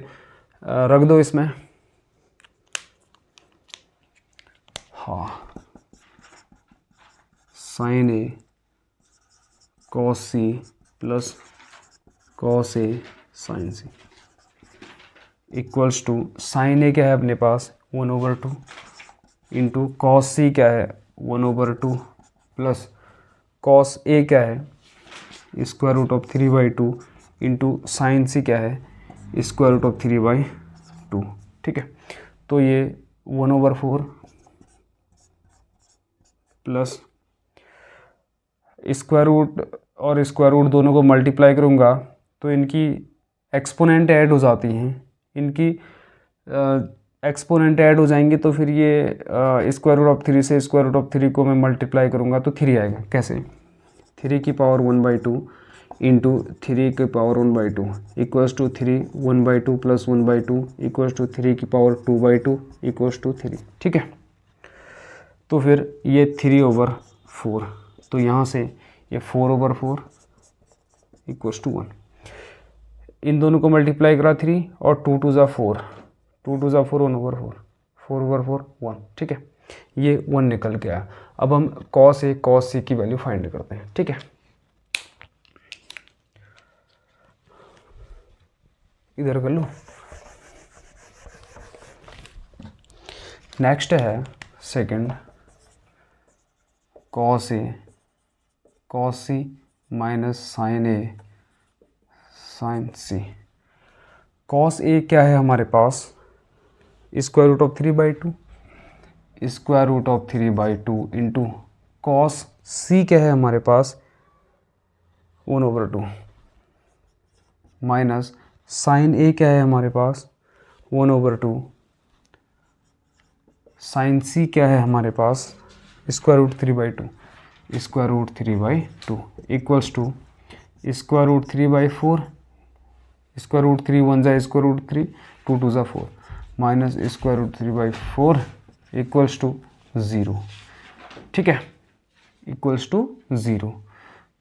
रख दो इसमें, हाँ, sine A cos C plus cos A sine C equals to, sine A क्या है अपने पास 1 ओवर 2 इंटू कॉस सी क्या है 1 ओवर 2 प्लस कॉस ए क्या है square root of 3/2 into sine C क्या है स्क्वायर रूट ऑफ 3/2, ठीक है। तो ये 1 ओवर 4 प्लस स्क्वायर रूट और स्क्वायर रूट दोनों को मल्टीप्लाई करूँगा तो इनकी एक्सपोनेंट ऐड हो जाती हैं, इनकी एक्सपोनेंट ऐड हो जाएंगे, तो फिर ये स्क्वायर रूट ऑफ 3 से स्क्वायर रूट ऑफ 3 को मैं मल्टीप्लाई करूँगा तो 3 आएगा। कैसे, 3 की पावर 1/2 इंटू 3 की power 1/2 equals to 3 1/2 plus 1/2 equals to 3 की पावर 2/2 इक्वल्स टू 3, ठीक है। तो फिर ये 3 ओवर 4, तो यहाँ से ये 4 ओवर 4 इक्वल्स टू 1, इन दोनों को मल्टीप्लाई करा 3 और 2 2 ज़ा 4, 2 2 ज़ा 4 1 ओवर 4, 4 ओवर 4 1, ठीक है। ये 1 निकल के आया। अब हम कॉस ए कॉस सी की वैल्यू फाइंड करते हैं, ठीक है। इधर कर लो। नेक्स्ट है second, cos A cos C minus sine A sine C. Cos A क्या है हमारे पास square root of 3/2, square root of 3/2 into cos C क्या है हमारे पास 1 ओवर 2 माइनस साइन ए क्या है हमारे पास 1 ओवर 2 साइन सी क्या है हमारे पास, square root 3/2, square root 3/2 equals to square root 3/4, square root 3 1 जा स्क्वायर रूट 3, 2 2 जा 4, minus square root 3/4 equals to 0। ठीक है, इक्वल्स टू 0।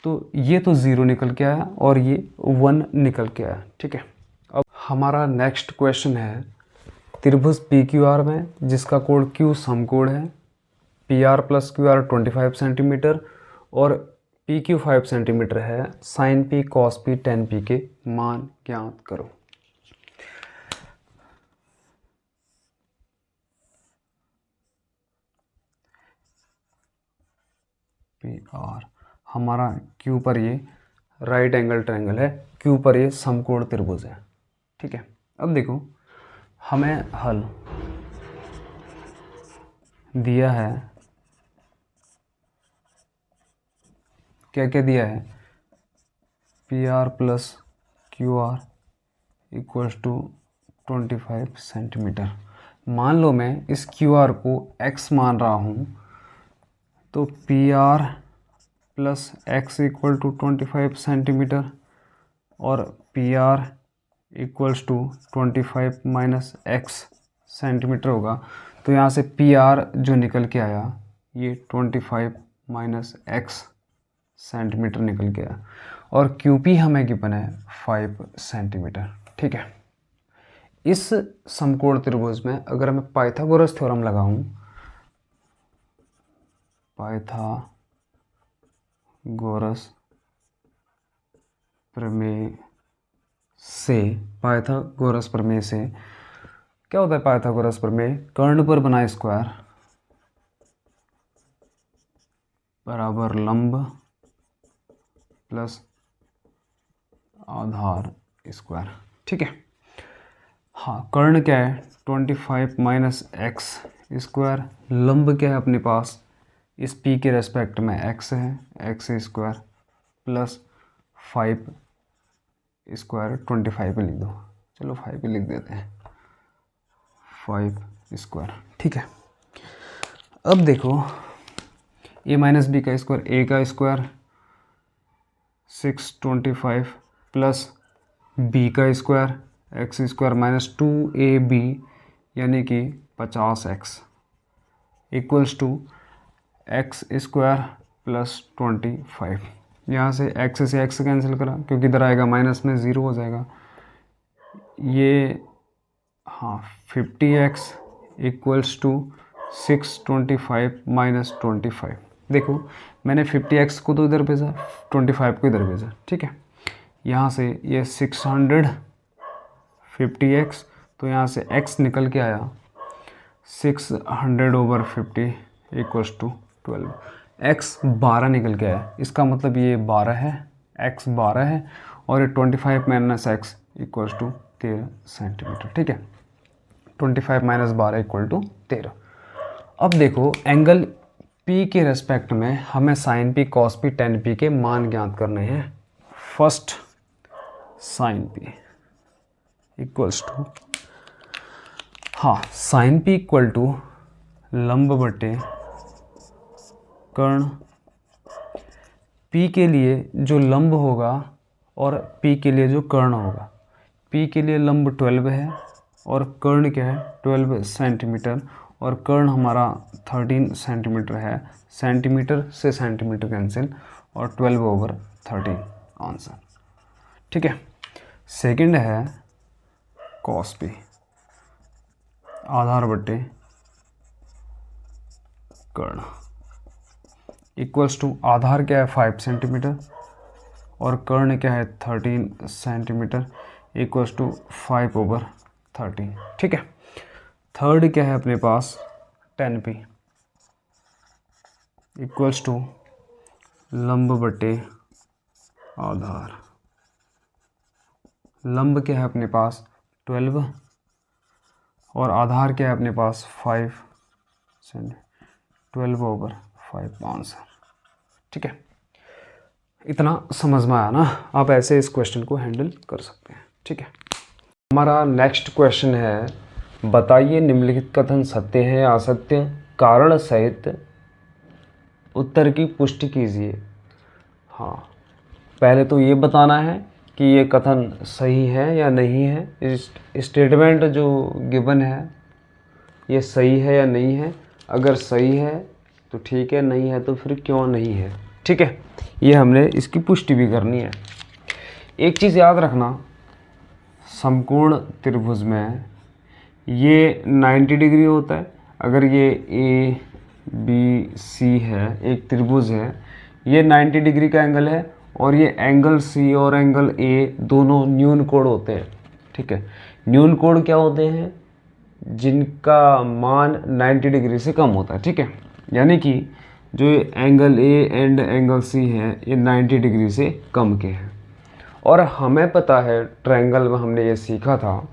तो ये तो 0 निकल के आया और ये 1 निकल के आया। ठीक है, अब हमारा नेक्स्ट क्वेश्चन है त्रिभुज पी क्यू आर में जिसका कोड क्यू सम कोड है, P R plus Q R 25 centimetre और पी क्यू 5 सेंटीमीटर है, sine P cos P tan P के मान ज्ञात करो। पी आर हमारा क्यू पर ये राइट एंगल ट्रायंगल है, क्यू पर ये समकोण त्रिभुज है। ठीक है, अब देखो हमें हल दिया है, क्या क्या दिया है, P R plus Q R equals to 25 centimetre. मान लो मैं इस क्यू आर को x मान रहा हूँ, तो P R plus x equal to 25 centimetre और P R equals to 25 minus x centimetre होगा। तो यहाँ से पी आर जो निकल के आया ये 25 माइनस एक्स सेंटीमीटर निकल के आया और क्यू पी हमें गिवन है 5 सेंटीमीटर। ठीक है, इस समकोण त्रिभुज में अगर मैं पाइथागोरस थ्योरम लगाऊं, पाइथागोरस प्रमेय से क्या होता है, पाइथागोरस प्रमेय कर्ण पर बना स्क्वायर बराबर लंब प्लस आधार स्क्वायर। ठीक है, हाँ कर्ण क्या है 25 माइनस एक्स स्क्वायर, लंब क्या है अपने पास इस p के रेस्पेक्ट में x है, एक्स स्क्वायर प्लस 5 स्क्वायर 25 पे लिख दो, चलो 5 पे लिख देते हैं 5 स्क्वायर। ठीक है, अब देखो a माइनस बी का स्क्वायर, a का स्क्वायर 625 प्लस b का square x square minus 2ab यानी कि 50x equals to x square plus 25। यहाँ से x कैंसिल करा क्योंकि इधर आएगा माइनस में 0 हो जाएगा। ये हाँ 50x इक्वल्स टू 625 माइनस 25। देखो मैंने 50x को तो इधर भेजा, 25 को इधर भेजा। ठीक है, यहाँ से ये 650x, तो यहाँ से x निकल के आया 600/50 इक्वल्स टू 12। x 12 निकल के आया, इसका मतलब ये 12 है, x 12 है और ये 25 माइनस x इक्वल्स टू 13 सेंटीमीटर। ठीक है, 25 माइनस 12 इक्वल टू 13। अब देखो एंगल P के रेस्पेक्ट में हमें sine P cos P tan P के मान ज्ञात करने हैं। First sine P equals to, हाँ साइन P इक्वल टू लंब बटे कर्ण। P के लिए जो लंब होगा और P के लिए जो कर्ण होगा, P के लिए लंब 12 है और कर्ण क्या है 12 सेंटीमीटर और कर्ण हमारा 13 सेंटीमीटर है। सेंटीमीटर से सेंटीमीटर कैंसिल और 12/13 आंसर। ठीक है, सेकंड है कॉस P आधार बटे कर्ण इक्वल्स टू, आधार क्या है 5 सेंटीमीटर और कर्ण क्या है 13 सेंटीमीटर इक्वल्स टू 5/13। ठीक है, थर्ड क्या है अपने पास 10p इक्वल्स टू लंब बटे आधार। लंब क्या है अपने पास 12 और आधार क्या है अपने पास 5 सेंटीमीटर, 12/5 आंसर। ठीक है, इतना समझ में आया ना, आप ऐसे इस क्वेश्चन को हैंडल कर सकते हैं। ठीक है, हमारा नेक्स्ट क्वेश्चन है बताइए निम्नलिखित कथन सत्य है या असत्य, कारण सहित उत्तर की पुष्टि कीजिए। हाँ, पहले तो ये बताना है कि ये कथन सही है या नहीं है। इस स्टेटमेंट जो गिवन है ये सही है या नहीं है। अगर सही है तो ठीक है, नहीं है तो फिर क्यों नहीं है। ठीक है, ये हमने इसकी पुष्टि भी करनी है। एक चीज़ याद रखना, समकोण त्रिभुज में ये 90 डिग्री होता है। अगर ये ए बी सी है, एक त्रिभुज है, ये 90 डिग्री का एंगल है और ये एंगल सी और एंगल ए दोनों न्यून कोण होते हैं। ठीक है, न्यून कोण क्या होते हैं? जिनका मान 90 डिग्री से कम होता है। ठीक है, यानी कि जो angle A and angle C है ये 90 डिग्री से कम के हैं। और हमें पता है ट्रायंगल में हमने ये सीखा था,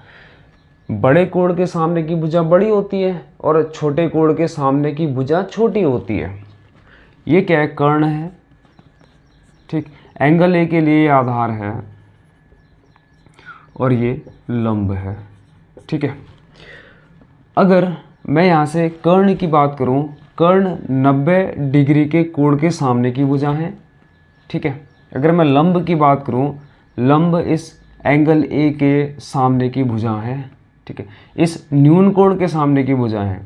बड़े कोण के सामने की भुजा बड़ी होती है और छोटे कोण के सामने की भुजा छोटी होती है। ये क्या है? कर्ण है। ठीक, एंगल ए के लिए आधार है और ये लंब है। ठीक है, अगर मैं यहाँ से कर्ण की बात करूँ, कर्ण 90 डिग्री के कोण के सामने की भुजा है। ठीक है, अगर मैं लंब की बात करूँ, लंब इस एंगल ए के सामने की भुजा है। ठीक है, इस न्यून कोण के सामने की भुजा है।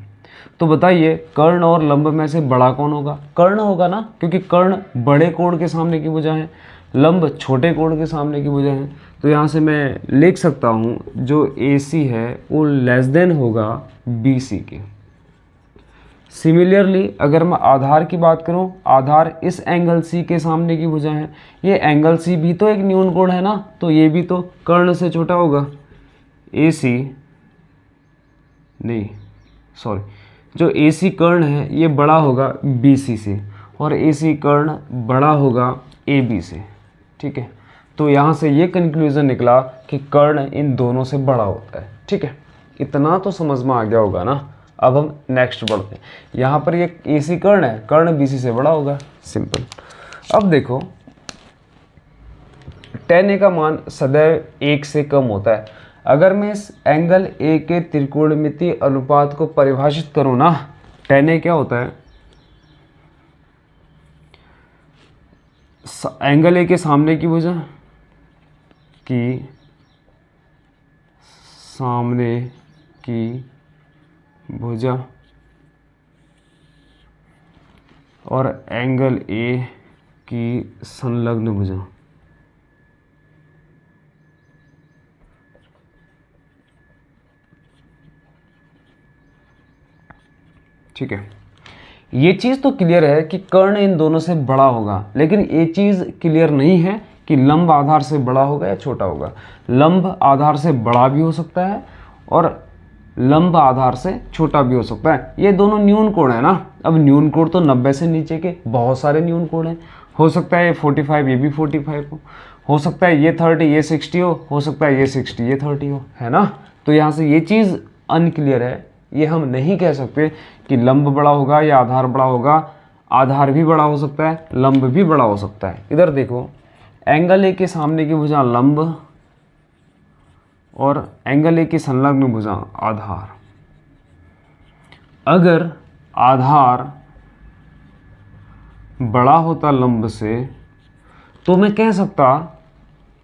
तो बताइए कर्ण और लंब में से बड़ा कौन होगा? कर्ण होगा ना, क्योंकि कर्ण बड़े कोण के सामने की भुजा है, लंब छोटे कोण के सामने की भुजा है। तो यहाँ से मैं लिख सकता हूँ जो AC है वो लेस देन होगा BC के। सिमिलरली अगर मैं आधार की बात करूं, आधार इस एंगल C के सामने की भुजा है। ये एंगल C भी तो एक न्यून कोण है ना, तो ये भी तो कर्ण से छोटा होगा। AC नहीं, सॉरी, जो AC कर्ण है ये बड़ा होगा BC से और AC कर्ण बड़ा होगा AB से। ठीक है, तो यहाँ से ये कंक्लूजन निकला कि कर्ण इन दोनों से बड़ा होता है। ठीक है, इतना तो समझ में आ गया होगा ना। अब हम नेक्स्ट बढ़ते हैं। यहाँ पर ये AC कर्ण है, कर्ण BC से बड़ा होगा, सिंपल। अब देखो tan A का मान सदैव 1 से कम होता है। अगर मैं इस एंगल A के त्रिकोणमितीय अनुपात को परिभाषित करूँ ना, tan A क्या होता है? एंगल A के सामने की भुजा और एंगल A की संलग्न भुजा। ठीक है, ये चीज़ तो क्लियर है कि कर्ण इन दोनों से बड़ा होगा, लेकिन ये चीज़ क्लियर नहीं है कि लंब आधार से बड़ा होगा या छोटा होगा। लंब आधार से बड़ा भी हो सकता है और लंब आधार से छोटा भी हो सकता है। ये दोनों न्यून कोण है ना। अब न्यून कोण तो 90 से नीचे के बहुत सारे न्यून कोण हैं। हो सकता है ये 45, ये भी 45 हो सकता है ये 30, ये 60 हो सकता है ये 60, ये 30 हो, है ना। तो यहाँ से ये चीज़ अनक्लियर है। ये हम नहीं कह सकते कि लंब बड़ा होगा या आधार बड़ा होगा। आधार भी बड़ा हो सकता है, लंब भी बड़ा हो सकता है। इधर देखो, एंगल ए के सामने की भुजा लंब और एंगल ए की संलग्न भुजा आधार। अगर आधार बड़ा होता लंब से तो मैं कह सकता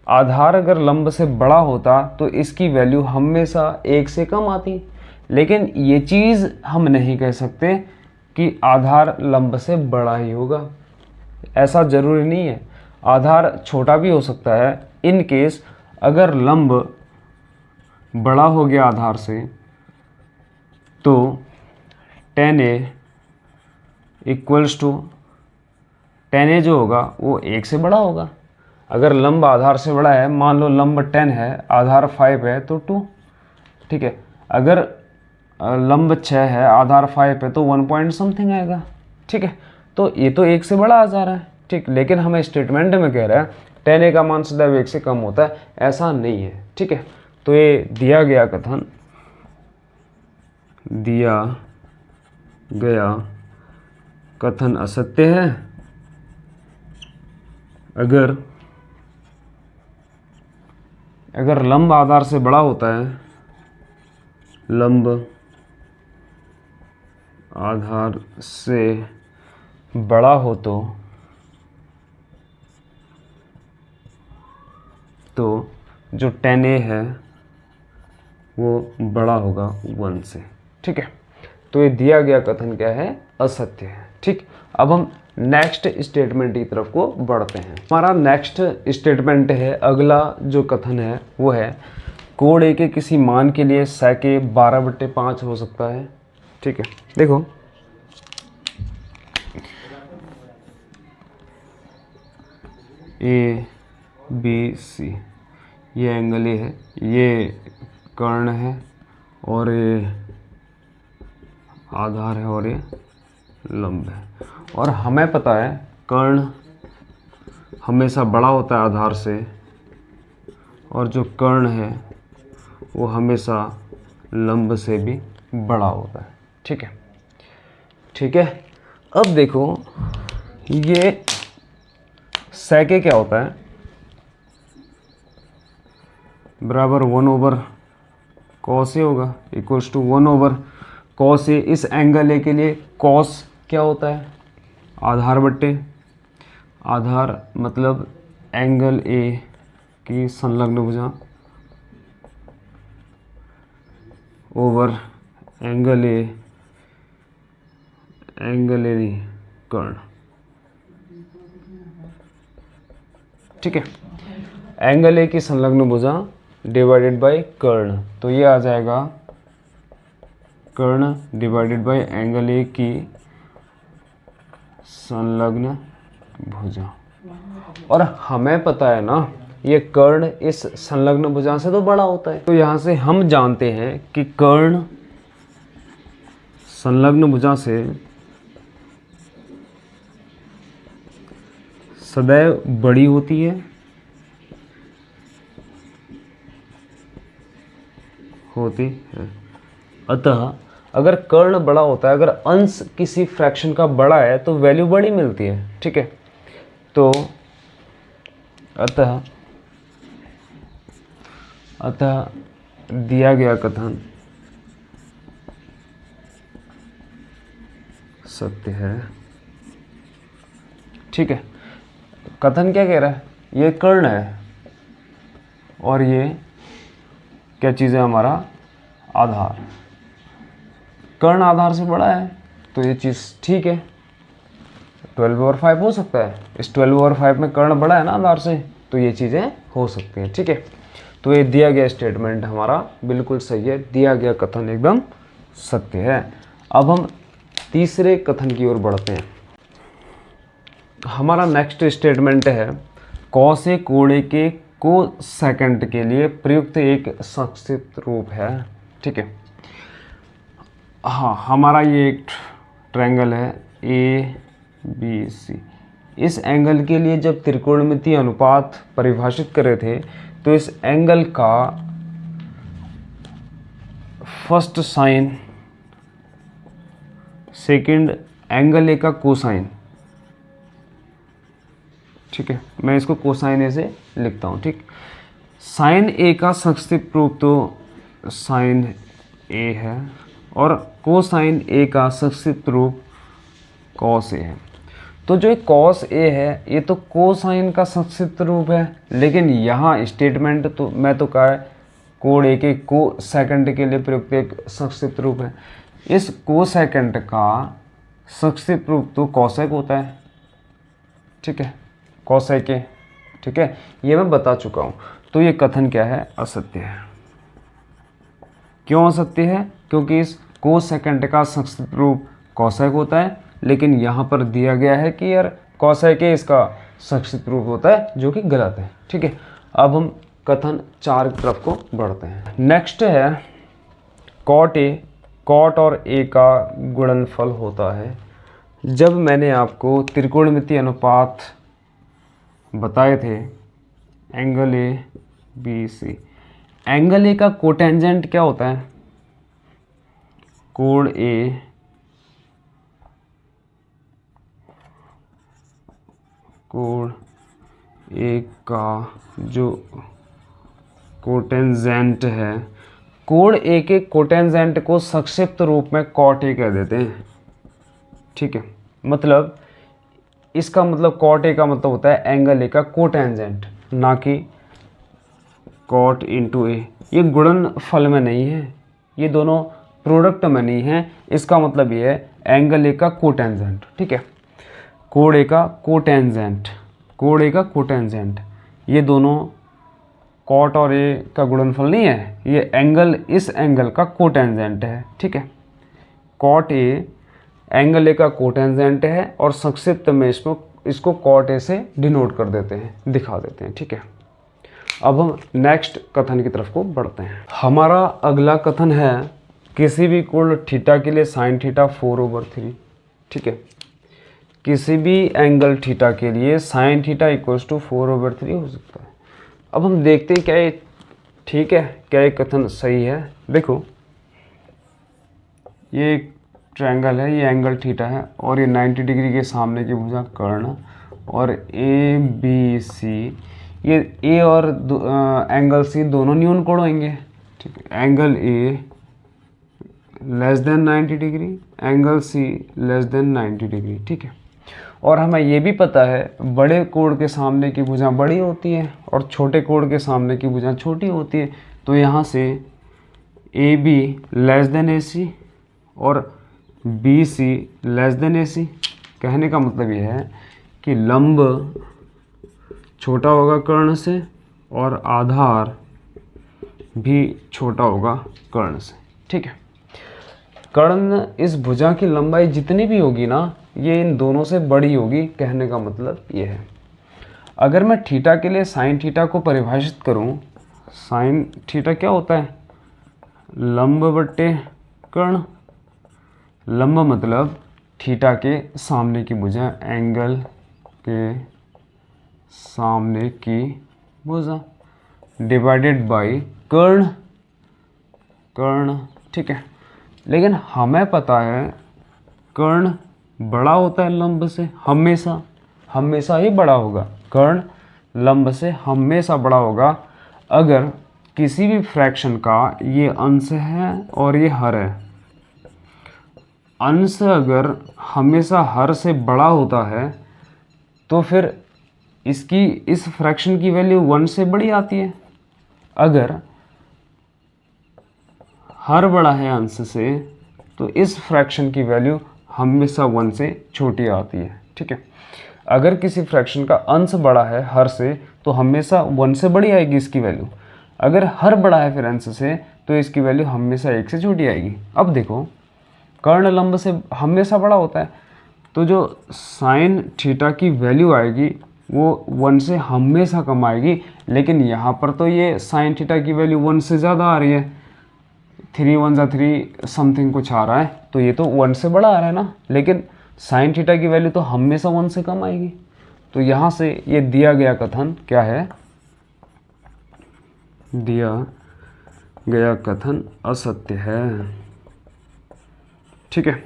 आधार अगर लंब से बड़ा होता तो इसकी वैल्यू हमेशा 1 से कम आती। लेकिन ये चीज़ हम नहीं कह सकते कि आधार लंब से बड़ा ही होगा। ऐसा ज़रूरी नहीं है, आधार छोटा भी हो सकता है। इन केस अगर लंब बड़ा हो गया आधार से तो tan A equals to tan A जो होगा वो 1 से बड़ा होगा। अगर लंब आधार से बड़ा है, मान लो लंब 10 है, आधार 5 है तो 2। ठीक है, अगर लंब 6 है, आधार 5 है तो 1 पॉइंट समथिंग आएगा। ठीक है, तो ये तो 1 से बड़ा आ जा रहा है। ठीक, लेकिन हमें स्टेटमेंट में कह रहा है tan A का मान सदैव 1 से कम होता है, ऐसा नहीं है। ठीक है, तो ये दिया गया कथन असत्य है अगर लंब आधार से बड़ा होता है लंब आधार से बड़ा हो तो जो tan A है वो बड़ा होगा 1 से। ठीक है, तो ये दिया गया कथन क्या है, असत्य है। ठीक, अब हम नेक्स्ट स्टेटमेंट की तरफ को बढ़ते हैं। हमारा नेक्स्ट स्टेटमेंट है, अगला जो कथन है वो है कोण A के किसी मान के लिए sec A 12/5 हो सकता है। ठीक है, देखो A B C, ये एंगल ए है, ये कर्ण है और ये आधार है और ये लंब है। और हमें पता है कर्ण हमेशा बड़ा होता है आधार से, और जो कर्ण है वो हमेशा लंब से भी बड़ा होता है। ठीक है, ठीक है। अब देखो ये sec A क्या होता है, बराबर 1/cos A होगा, इक्वल्स टू 1/cos A। इस एंगल ए के लिए cos क्या होता है, आधार बट्टे आधार, मतलब एंगल ए की संलग्न भुजा ओवर एंगल ए नहीं कर्ण। ठीक है, एंगल ए की संलग्न भुजा डिवाइडेड बाय कर्ण, तो ये आ जाएगा कर्ण डिवाइडेड बाय एंगल ए की संलग्न भुजा। और हमें पता है ना ये कर्ण इस संलग्न भुजा से तो बड़ा होता है, तो यहां से हम जानते हैं कि कर्ण संलग्न भुजा से सदैव बड़ी होती है, अतः अगर कर्ण बड़ा होता है, अगर अंश किसी फ्रैक्शन का बड़ा है तो वैल्यू बड़ी मिलती है। ठीक है, तो अतः दिया गया कथन सत्य है। ठीक है, कथन क्या कह रहा है, ये कर्ण है और ये क्या चीज़ है, हमारा आधार। कर्ण आधार से बड़ा है तो ये चीज़ ठीक है, 12/5 हो सकता है। इस 12/5 में कर्ण बड़ा है ना आधार से, तो ये चीज़ें हो सकती हैं। ठीक है, तो ये दिया गया स्टेटमेंट हमारा बिल्कुल सही है, दिया गया कथन एकदम सत्य है। अब हम तीसरे कथन की ओर बढ़ते हैं। हमारा नेक्स्ट स्टेटमेंट है cos A कोण A के कोसेकेंट के लिए प्रयुक्त एक संक्षिप्त रूप है। ठीक है, हाँ, हमारा ये एक ट्रायंगल है ABC। इस एंगल के लिए जब त्रिकोणमितीय अनुपात परिभाषित करे थे तो इस एंगल का first sine second angle A का कोसाइन। ठीक है, मैं इसको कोसाइन ए से लिखता हूँ। ठीक, साइन ए का संक्षिप्त रूप तो साइन ए है और कोसाइन ए का संक्षिप्त रूप कॉस ए है। तो जो कॉस ए है ये तो कोसाइन का संक्षिप्त रूप है, लेकिन यहाँ स्टेटमेंट तो मैं तो कहा है कोण ए के कोसेकेंड के लिए प्रयुक्त एक संक्षिप्त रूप है। इस कोसेकेंड का संक्षिप्त रूप तो कॉसेक होता है। ठीक है, कॉसेक ए। ठीक है, ये मैं बता चुका हूँ। तो ये कथन क्या है, असत्य है। क्यों असत्य है, क्योंकि इस कोसेकेंड का संक्षिप्त रूप कॉसेक होता है, लेकिन यहाँ पर दिया गया है कि यार कॉसेक ए इसका संक्षिप्त रूप होता है, जो कि गलत है। ठीक है, अब हम कथन 4 की तरफ को बढ़ते हैं। नेक्स्ट है कॉट ए, कॉट और ए का गुणनफल होता है। जब मैंने आपको त्रिकोणमितीय अनुपात बताए थे angle A B C, angle A का कोटेंजेंट क्या होता है, कोण ए का जो कोटेंजेंट है कोण ए के कोटेंजेंट को संक्षिप्त रूप में कॉट ए कह देते हैं, ठीक है। मतलब इसका मतलब कॉट ए का मतलब होता है एंगल ए का कोटेंजेंट, ना कि कॉट इंटू ए। ये गुणनफल में नहीं है, ये दोनों प्रोडक्ट में नहीं है। इसका मतलब ये है एंगल ए का कोटेंजेंट, ठीक है। कोण ए का कोटेंजेंट, कोण ए का कोटेंजेंट, ये दोनों कॉट और ए का गुणनफल नहीं है, ये एंगल इस एंगल का कोटेंजेंट है, ठीक है। कॉट ए एंगल ए का कोटेंजेंट है और संक्षिप्त में इसको कॉट ए से डिनोट कर देते हैं, दिखा देते हैं, ठीक है। अब हम नेक्स्ट कथन की तरफ को बढ़ते हैं। हमारा अगला कथन है किसी भी कोण थीटा के लिए साइन थीटा 4/3, ठीक है। किसी भी एंगल थीटा के लिए साइन थीटा इक्वल्स टू 4/3 हो सकता है। अब हम देखते हैं क्या ये ठीक है, क्या ये कथन सही है। देखो ये एक ट्रायंगल है, ये एंगल थीटा है और ये 90 डिग्री के सामने की भुजा कर्ण, और ए बी सी, ये ए और एंगल सी दोनों न्यून कोण होंगे, ठीक है। Angle A less than 90 degree, angle C less than 90 degree, ठीक है। और हमें ये भी पता है बड़े कोण के सामने की भुजा बड़ी होती है और छोटे कोण के सामने की भुजा छोटी होती है। तो यहाँ से ए बी लेस देन ए सी और बी सी लेस देन ए सी। कहने का मतलब ये है कि लंब छोटा होगा कर्ण से और आधार भी छोटा होगा कर्ण से, ठीक है। कर्ण इस भुजा की लंबाई जितनी भी होगी ना, ये इन दोनों से बड़ी होगी, कहने का मतलब ये है। अगर मैं थीटा के लिए साइन थीटा को परिभाषित करूं, साइन थीटा क्या होता है, लंब बट्टे कर्ण। लंब मतलब थीटा के सामने की भुजा, एंगल के सामने की भुजा डिवाइडेड बाय कर्ण, कर्ण, ठीक है। लेकिन हमें पता है कर्ण बड़ा होता है लंब से, हमेशा, हमेशा ही बड़ा होगा। कर्ण लंब से हमेशा बड़ा होगा अगर किसी भी फ्रैक्शन का ये अंश है और ये हर है। अंश अगर हमेशा हर से बड़ा होता है तो फिर इसकी इस फ्रैक्शन की वैल्यू 1 से बड़ी आती है। अगर हर बड़ा है अंश से तो इस फ्रैक्शन की वैल्यू हमेशा 1 से छोटी आती है, ठीक है। अगर किसी फ्रैक्शन का अंश बड़ा है हर से तो हमेशा 1 से बड़ी आएगी इसकी वैल्यू। अगर हर बड़ा है फिर अंश से तो इसकी वैल्यू हमेशा 1 से छोटी आएगी। अब देखो कर्ण लंब से हमेशा बड़ा होता है, तो जो साइन थीटा की वैल्यू आएगी वो 1 से हमेशा कम आएगी। लेकिन यहाँ पर तो ये साइन थीटा की वैल्यू 1 से ज़्यादा आ रही है, 3 1 3 समथिंग कुछ आ रहा है, तो ये तो 1 से बड़ा आ रहा है ना। लेकिन साइन थीटा की वैल्यू तो हमेशा 1 से कम आएगी। तो यहाँ से ये दिया गया कथन क्या है, दिया गया कथन असत्य है, ठीक है।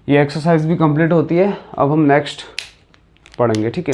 ये एक्सरसाइज भी कंप्लीट होती है। अब हम नेक्स्ट पढ़ेंगे, ठीक है।